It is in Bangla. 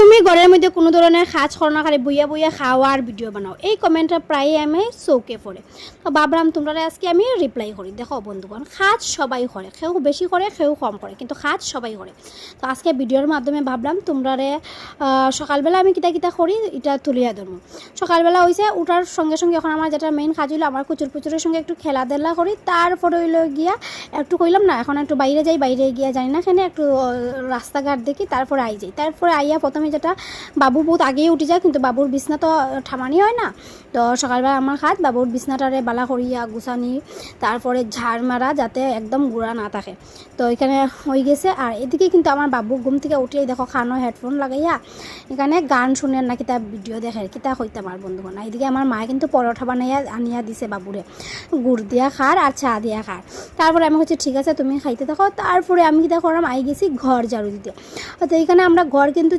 তুমি ঘরের মধ্যে কোনো ধরনের কাজ করো না, খালি বইয়া বইয়া খাওয়ার ভিডিও বানাও, এই কমেন্টটা প্রায় আমি চৌকে পড়ে। তো ভাবলাম তোমরা আজকে আমি রিপ্লাই করি। দেখো বন্ধুগণ, কাজ সবাই করে, কেউ বেশি করে কেউ কম করে, কিন্তু কাজ সবাই করে। তো আজকে ভিডিওর মাধ্যমে ভাবলাম তোমরা সকালবেলা আমি কিতা কিতা করি এটা তুলিয়া ধরবো। সকালবেলা হয়েছে উঠার সঙ্গে সঙ্গে এখন আমার যেটা মেইন কাজ হইলো আমার কুচুর পুচুরের সঙ্গে একটু খেলাধুলা করি, তারপরে হইলো গিয়া একটু কইলাম না এখন একটু বাইরে যাই, বাইরে গিয়া জানি না এখানে একটু রাস্তাঘাট দেখি, তারপরে আই যাই। তারপরে আইয়া প্রথমে যেটা বাবু বহুত আগেই উঠে যায়, কিন্তু বাবুর বিছনা তো ঠামানি হয় না। তো সকালবেলা আমার কাজ বাবুর বিছনাটারে বালা করিয়া গুছানি, তারপরে ঝাড় মারা যাতে একদম গুঁড়া না থাকে। তো এখানে হয়ে গেছে। আর এদিকে কিন্তু আমার বাবু ঘুম থেকে উঠিয়ে দেখো খানো হেডফোন লাগাইয়া এখানে গান শুনে না কিতা ভিডিও দেখে কিতা হইতে আমার বন্ধুগণ। এদিকে আমার মায়ে কিন্তু পরোটা বানাইয়া আনিয়া দিছে বাবুরে, গুড় দিয়া খার আর চা দিয়া খার। তারপরে আমি হচ্ছে ঠিক আছে তুমি খাইতে থাকো। তারপরে আমি কিতা করলাম আই গেছি ঘর ঝাড়ু দিতে। তো এইখানে আমরা ঘর কিন্তু